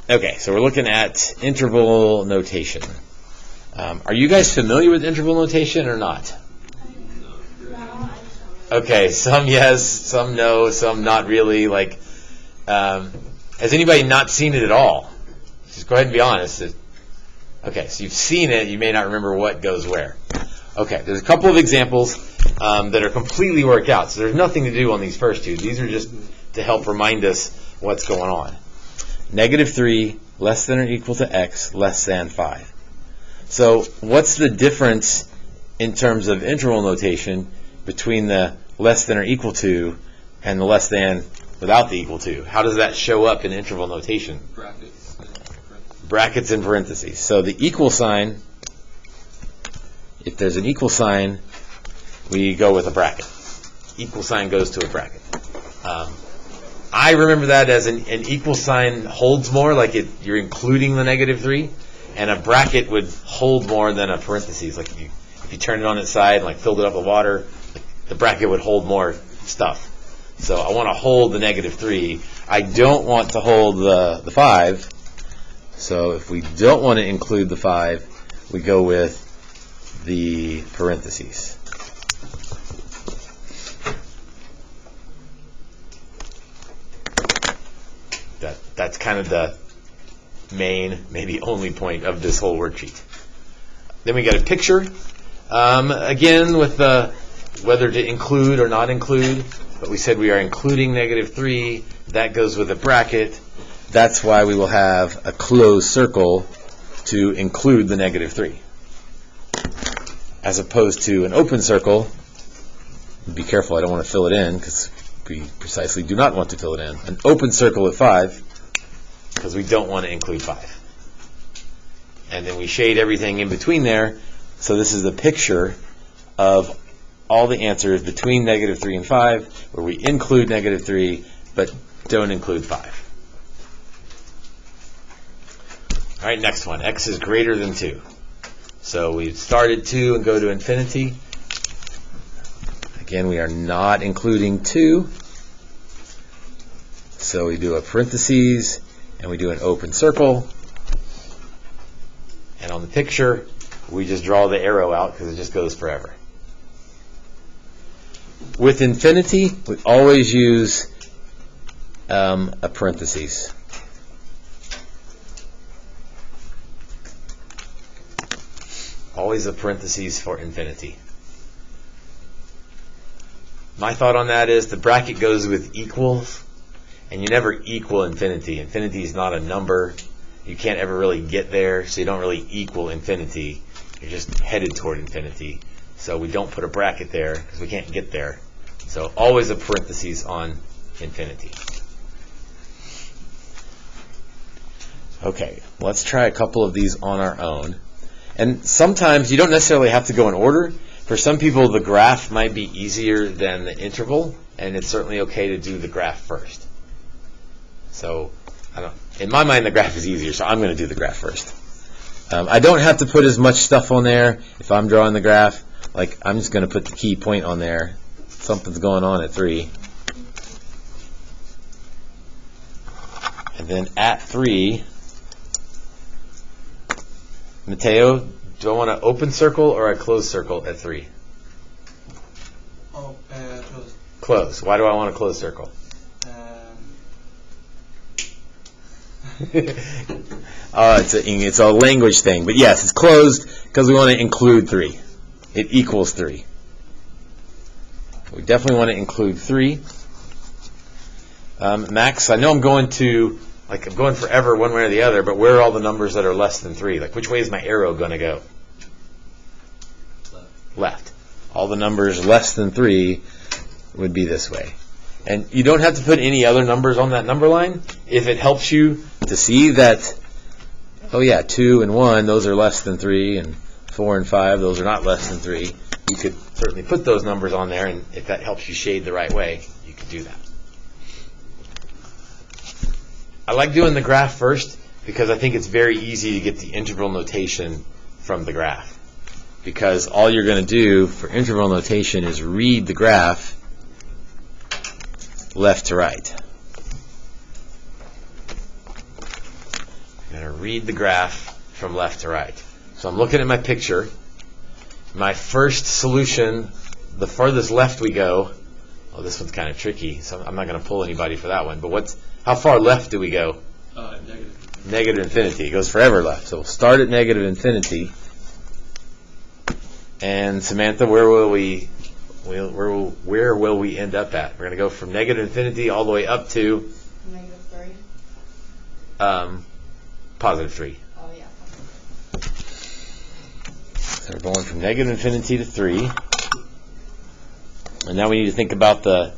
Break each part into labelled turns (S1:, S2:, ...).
S1: Okay, so we're looking at interval notation. Are you guys familiar with interval notation or not? Okay, some yes, some no, some not really. Like, has anybody not seen it at all? Just go ahead and be honest. Okay, so you've seen it, you may not remember what goes where. Okay, there's a couple of examples that are completely worked out. So there's nothing to do on these first two. These are just to help remind us what's going on. -3 less than or equal to x less than 5. So what's the difference in terms of interval notation between the less than or equal to and the less than without the equal to? How does that show up in interval notation? Brackets and parentheses. So the equal sign, if there's an equal sign, we go with a bracket. Equal sign goes to a bracket. I remember that as an equal sign holds more, like you're including the -3, and a bracket would hold more than a parentheses. Like if you turn it on its side and like filled it up with water, the bracket would hold more stuff. So I want to hold the -3. I don't want to hold the 5. So if we don't want to include the 5, we go with the parentheses. That's kind of the main, maybe only point of this whole worksheet. Then we get a picture, again with the whether to include or not include, but we said we are including -3. That goes with a bracket. That's why we will have a closed circle to include the -3. As opposed to an open circle, be careful, I don't want to fill it in, because we precisely do not want to fill it in. An open circle at 5, because we don't want to include 5. And then we shade everything in between there, so this is the picture of all the answers between -3 and 5, where we include -3, but don't include 5. All right, next one. X is greater than 2. So we've started 2 and go to infinity. Again, we are not including 2. So we do a parentheses, and we do an open circle. And on the picture, we just draw the arrow out because it just goes forever. With infinity, we always use a parentheses. Always a parentheses for infinity. My thought on that is the bracket goes with equals, and you never equal infinity. Infinity is not a number. You can't ever really get there, so you don't really equal infinity. You're just headed toward infinity. So we don't put a bracket there because we can't get there. So always a parentheses on infinity. Okay, let's try a couple of these on our own. And sometimes you don't necessarily have to go in order. For some people, the graph might be easier than the interval, and it's certainly okay to do the graph first. So, in my mind, the graph is easier, so I'm going to do the graph first. I don't have to put as much stuff on there if I'm drawing the graph. Like, I'm just going to put the key point on there. Something's going on at 3. And then at 3, Mateo, do I want an open circle or a closed circle at 3?
S2: Oh, closed.
S1: Closed. Why do I want a closed circle? It's a language thing, but yes, it's closed because we want to include 3. It equals 3. We definitely want to include 3. Max, I know I'm going forever one way or the other, but where are all the numbers that are less than 3? Like, which way is my arrow going to go? Left. All the numbers less than 3 would be this way. And you don't have to put any other numbers on that number line. If it helps you to see that, oh yeah, 2 and 1, those are less than 3, and 4 and 5, those are not less than 3, you could certainly put those numbers on there, and if that helps you shade the right way, you could do that. I like doing the graph first because I think it's very easy to get the integral notation from the graph. Because all you're going to do for integral notation is read the graph left to right. I'm going to read the graph from left to right. So I'm looking at my picture. My first solution, the farthest left we go. Oh, this one's kind of tricky, so I'm not going to pull anybody for that one. But how far left do we go?
S2: Negative.
S1: Negative infinity. It goes forever left. So we'll start at negative infinity. And Samantha, where will we end up at? We're going to go from negative infinity all the way up to
S3: -3.
S1: Positive 3.
S3: Oh yeah.
S1: So we're going from negative infinity to 3. And now we need to think about the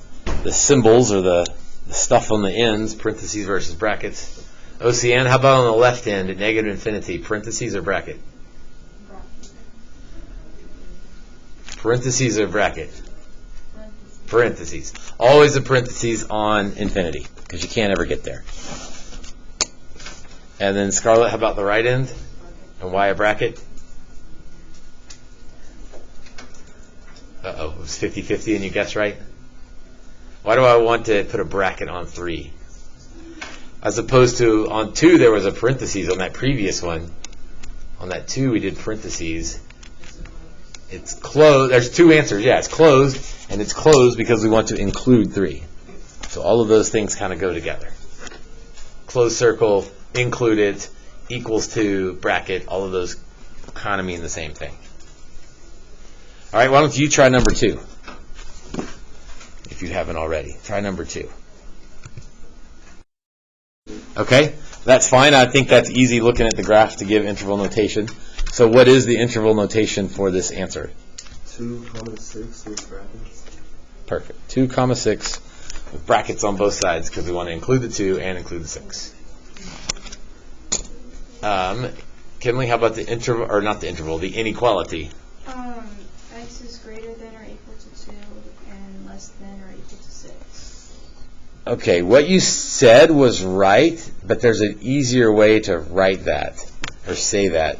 S1: symbols or the stuff on the ends, parentheses versus brackets. OCN, how about on the left end at negative infinity, parentheses or bracket? Parentheses or bracket? Parentheses. Always a parentheses on infinity, because you can't ever get there. And then Scarlett, how about the right end? And why a bracket? Uh-oh, it was 50-50 and you guessed right? Why do I want to put a bracket on 3? As opposed to on 2 there was a parentheses on that previous one. On that 2 we did parentheses. It's closed. There's 2 answers. Yeah, it's closed, and it's closed because we want to include 3. So all of those things kind of go together. Closed circle, include it, equals to, bracket, all of those kind of mean the same thing. All right, why don't you try number 2? If you haven't already. Try number 2. Okay, that's fine. I think that's easy looking at the graph to give interval notation. So what is the interval notation for this answer?
S2: 2,6 with brackets.
S1: Perfect. 2, 6 with brackets on both sides because we want to include the 2 and include the 6. Kinley, how about the interval, or not the interval, the inequality?
S3: X is greater than or equal to 2 and less than or equal to 6.
S1: Okay, what you said was right, but there's an easier way to write that or say that.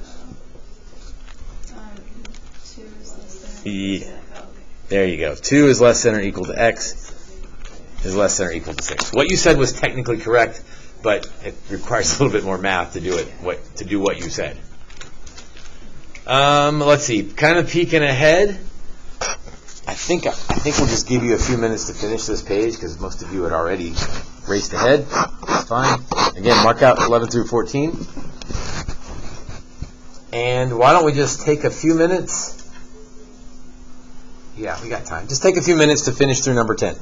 S3: 2 is less than or
S1: Yeah.
S3: equal to 6.
S1: There you go. 2 is less than or equal to x is less than or equal to 6. What you said was technically correct, but it requires a little bit more math to do it. To do what you said. Let's see. Kind of peeking ahead. I think we'll just give you a few minutes to finish this page because most of you had already raced ahead. That's fine. Again, mark out 11 through 14. And why don't we just take a few minutes? Yeah, we got time. Just take a few minutes to finish through number 10.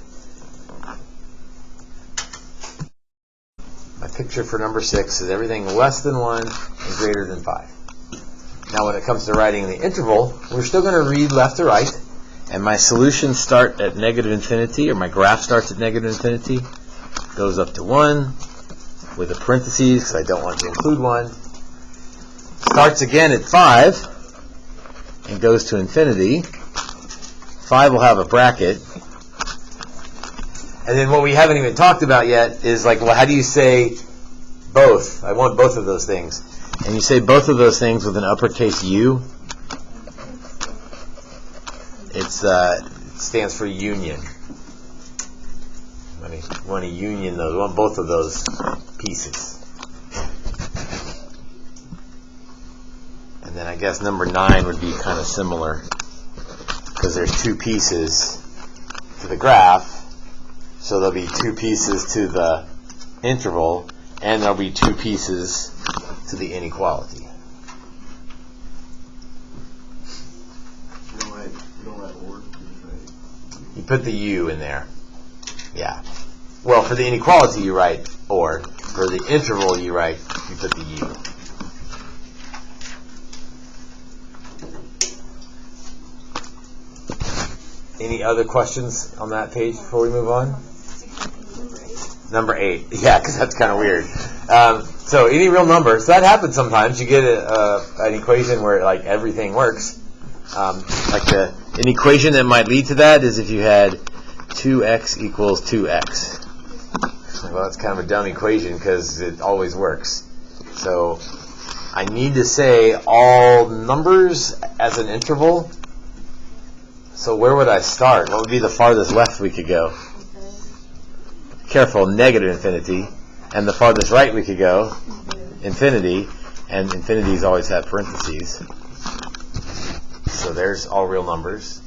S1: My picture for number 6 is everything less than 1 and greater than 5. Now when it comes to writing the interval, we're still going to read left to right. And my solutions start at negative infinity, or my graph starts at negative infinity, goes up to 1 with a parentheses because I don't want to include 1. Starts again at 5 and goes to infinity. 5 will have a bracket. And then what we haven't even talked about yet is like, well, how do you say both? I want both of those things. And you say both of those things with an uppercase U. It stands for union. We want to union those. We want both of those pieces. And then I guess number 9 would be kind of similar because there's 2 pieces to the graph. So there'll be 2 pieces to the interval, and there'll be 2 pieces to the inequality. You put the U in there. Yeah. Well, for the inequality you write or. For the interval you put the U. Any other questions on that page before we move on? Number 8. Yeah, because that's kind of weird. So any real number. So that happens sometimes. You get an equation where like everything works. An equation that might lead to that is if you had 2x equals 2x. Well, that's kind of a dumb equation because it always works. So I need to say all numbers as an interval. So where would I start? What would be the farthest left we could go? Careful, negative infinity. And the farthest right we could go? infinity, and infinities always have parentheses. So there's all real numbers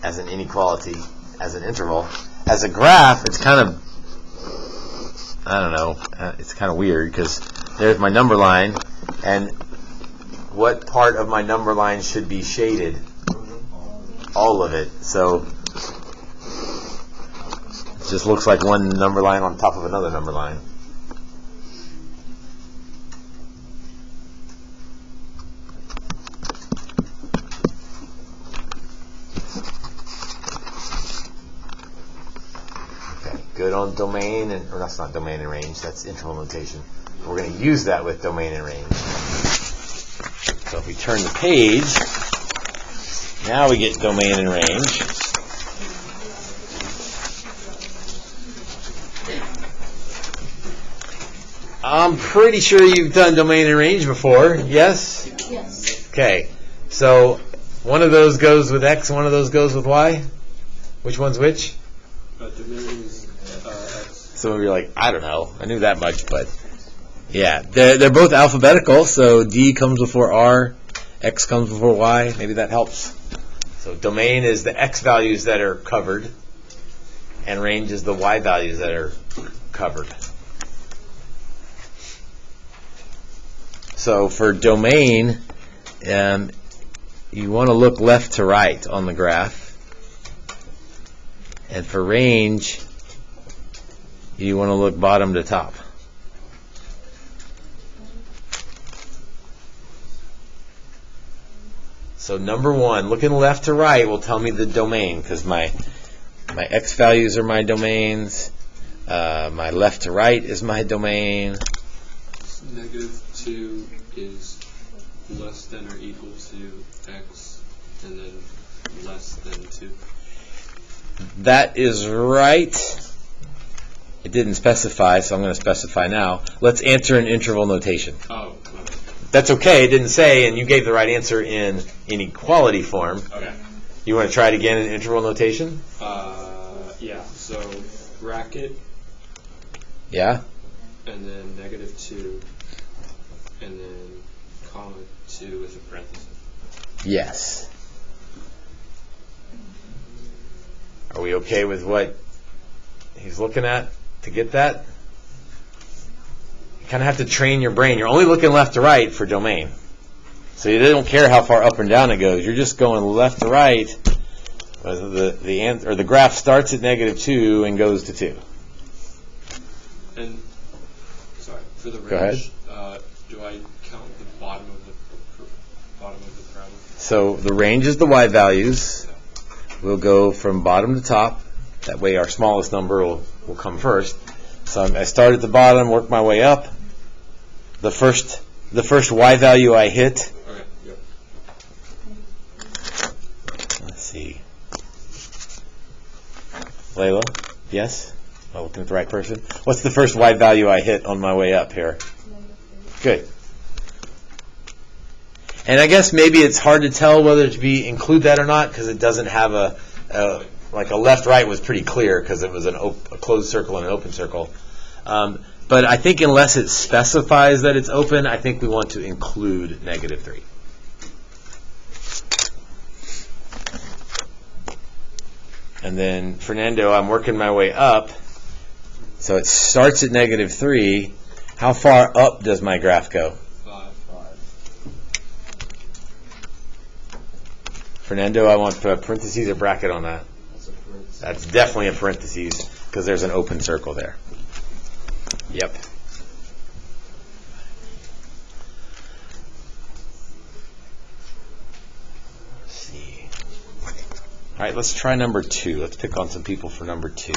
S1: as an inequality, as an interval. As a graph, it's kind of, I don't know, it's kind of weird because there's my number line, and what part of my number line should be shaded? All of it. So it just looks like one number line on top of another number line. Okay, good on domain, or that's not domain and range, that's interval notation. We're going to use that with domain and range. So if we turn the page, now we get domain and range. I'm pretty sure you've done domain and range before, yes?
S3: Yes.
S1: Okay, so one of those goes with X, one of those goes with Y? Which one's which?
S2: Domain is X.
S1: Some of you are like, I don't know, I knew that much, but yeah, they're both alphabetical, so D comes before R, X comes before Y, maybe that helps. So domain is the X values that are covered, and range is the Y values that are covered. So for domain, you want to look left to right on the graph. And for range, you want to look bottom to top. So number one, looking left to right will tell me the domain, because my X values are my domains. My left to right is my domain.
S2: -2 is less than or equal to X, and then less than 2.
S1: That is right. It didn't specify, so I'm going to specify now. Let's answer in interval notation.
S2: Oh, okay.
S1: That's okay, it didn't say, and you gave the right answer in inequality form.
S2: Okay.
S1: You want to try it again in interval notation?
S2: Yeah, so bracket,
S1: Yeah?
S2: and then -2, and then comma 2 with a parenthesis.
S1: Yes. Are we okay with what he's looking at to get that? You kind of have to train your brain. You're only looking left to right for domain. So you don't care how far up and down it goes. You're just going left to right. The graph starts at -2 and goes to 2.
S2: And, sorry, for the range,
S1: Go ahead.
S2: Do I count the bottom of the problem?
S1: So the range is the Y values. We'll go from bottom to top. That way our smallest number will come first. So I start at the bottom, work my way up. The first Y value I hit.
S2: Okay, yep.
S1: Let's see. Layla? Yes? Am I looking at the right person? What's the first Y value I hit on my way up here? Good. And I guess maybe it's hard to tell whether to include that or not because it doesn't have like a left-right was pretty clear because it was a closed circle and an open circle. But I think unless it specifies that it's open, I think we want to include -3. And then Fernando, I'm working my way up. So it starts at -3. How far up does my graph go?
S2: 5.
S1: Fernando, I want a parentheses or bracket on that.
S2: That's a parenthesis.
S1: That's definitely a parentheses because there's an open circle there. Yep. Let's see. All right, let's try number 2. Let's pick on some people for number 2.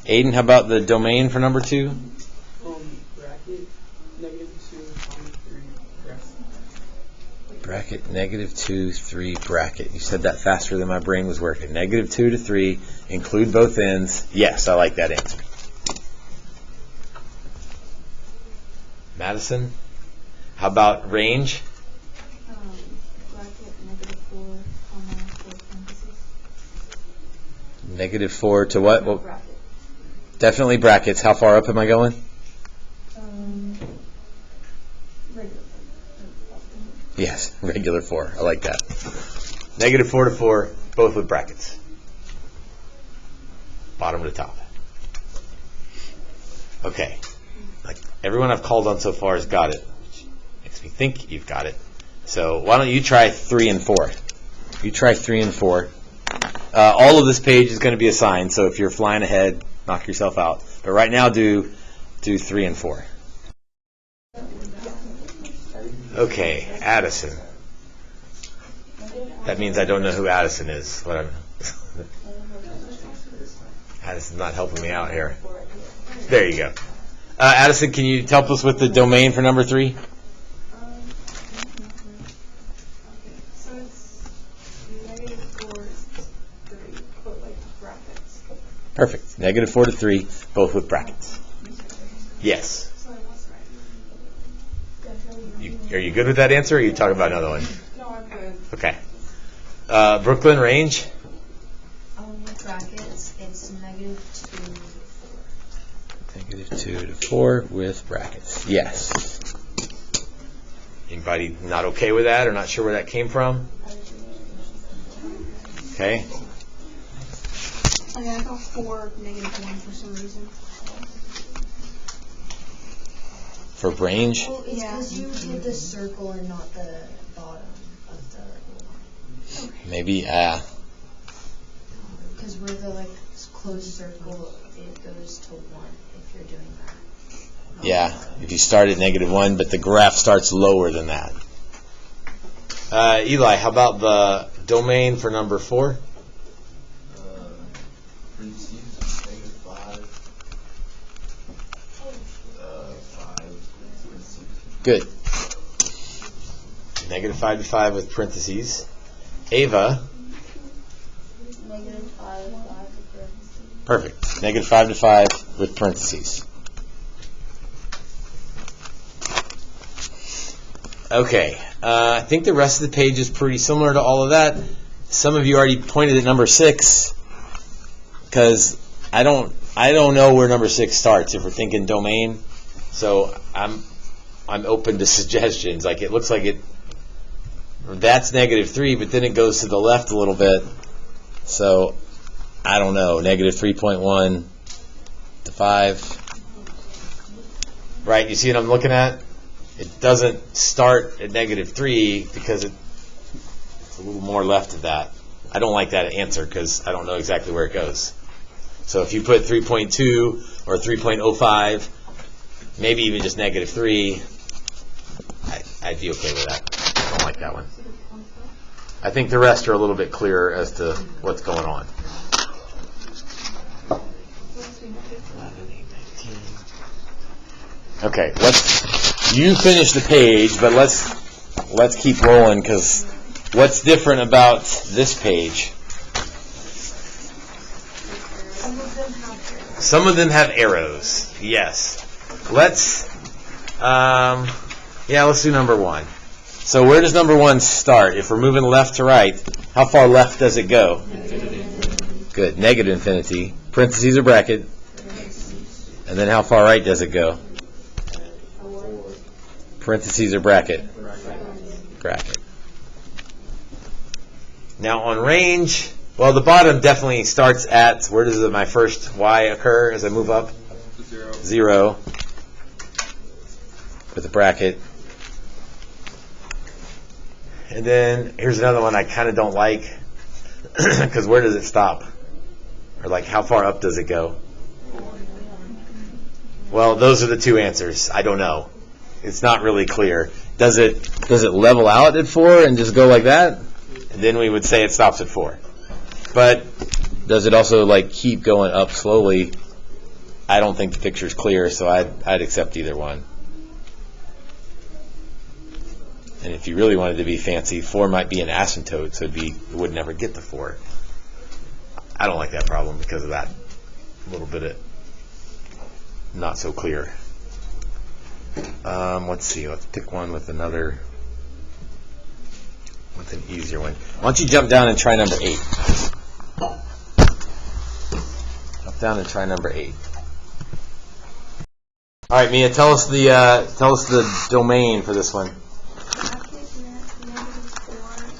S1: Aiden, how about the domain for number 2?
S4: Bracket, -2, 3,
S1: Bracket, -2, 3, bracket. You said that faster than my brain was working. -2 to 3, include both ends. Yes, I like that answer. Madison, how about range?
S3: Bracket -4, comma, 4 parentheses.
S1: -4 to what?
S3: No bracket.
S1: Definitely brackets. How far up am I going?
S3: Regular.
S1: Yes, regular 4. I like that. -4 to 4, both with brackets. Bottom to top. Okay. Like everyone I've called on so far has got it, which makes me think you've got it. So why don't you try 3 and 4? You try 3 and 4. All of this page is going to be assigned, so if you're flying ahead, knock yourself out. But right now, do 3 and 4. Okay, Addison. That means I don't know who Addison is. Addison's not helping me out here. There you go. Addison, can you help us with the domain for number 3?
S3: So it's -4 to 3, but like brackets.
S1: Perfect. -4 to 3, both with brackets. Yes.
S3: So I was right.
S1: Are you good with that answer, or are you talking about another one?
S3: No, I'm good.
S1: Okay. Brooklyn, range?
S5: With brackets, it's -2 to 4.
S1: -2 to 4 with brackets. Yes. Anybody not okay with that or not sure where that came from? Okay.
S3: Okay, I got 4, -1 for some reason.
S1: For range?
S5: Well, it's because you did the circle and not the bottom of the line.
S1: Maybe,
S5: Because where the closed circle, it goes to 1 if you're doing that.
S1: yeah, if you start at -1, but the graph starts lower than that. Eli, how about the domain for number 4? Good. -5 to 5 with parentheses. Ava.
S3: -5 to 5 with parentheses.
S1: Perfect. -5 to 5 with parentheses. Okay. I think the rest of the page is pretty similar to all of that. Some of you already pointed at number 6, because I don't know where number 6 starts if we're thinking domain. So I'm open to suggestions. Like it looks like that's -3, but then it goes to the left a little bit. So I don't know, -3.1 to 5. Right, you see what I'm looking at? It doesn't start at -3 because it's a little more left of that. I don't like that answer because I don't know exactly where it goes. So if you put 3.2 or 3.05, maybe even just -3, I'd be okay with that. I don't like that one. I think the rest are a little bit clearer as to what's going on. Okay, you finish the page, but let's keep rolling, because what's different about this page? Some of them have arrows. Yes. Let's do number 1. So where does number 1 start? If we're moving left to right, how far left does it go? Good. -infinity. Parentheses or bracket. And then how far right does it go? Parentheses or bracket? Bracket. Now on range, well, the bottom definitely starts at, where does my first y occur as I move up? 0. With a bracket. And then here's another one I kind of don't like, because where does it stop? Or like how far up does it go? Well, those are the two answers. I don't know. It's not really clear. Does it level out at 4 and just go like that? And then we would say it stops at 4. But does it also keep going up slowly? I don't think the picture's clear, so I'd accept either one. And if you really wanted to be fancy, 4 might be an asymptote, so it would never get to 4. I don't like that problem because of that little bit of not so clear. Let's see. Let's pick one with an easier one. Why don't you jump down and try number 8? Jump down and try number 8. All right, Mia, tell us the domain for this one.
S3: Bracket -4 and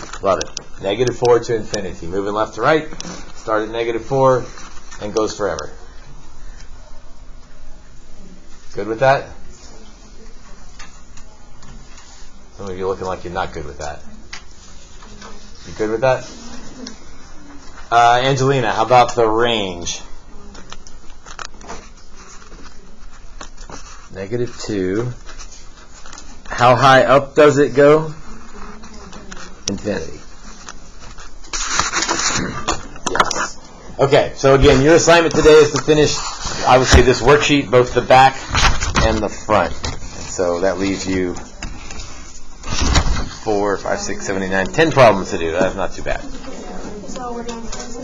S3: infinity.
S1: Love it. -4 to infinity. Moving left to right. Start at -4 and goes forever. Good with that? Some of you are looking like you're not good with that. You good with that? Angelina, how about the range? -2. How high up does it go? Infinity. Yes. Okay, so again, your assignment today is to finish, I would say, this worksheet, both the back and the front. And so that leaves you 4, 5, 6, 7, 8, 9, 10 problems to do. That's not too bad.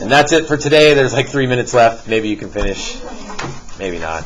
S1: And that's it for today. There's like 3 minutes left. Maybe you can finish. Maybe not.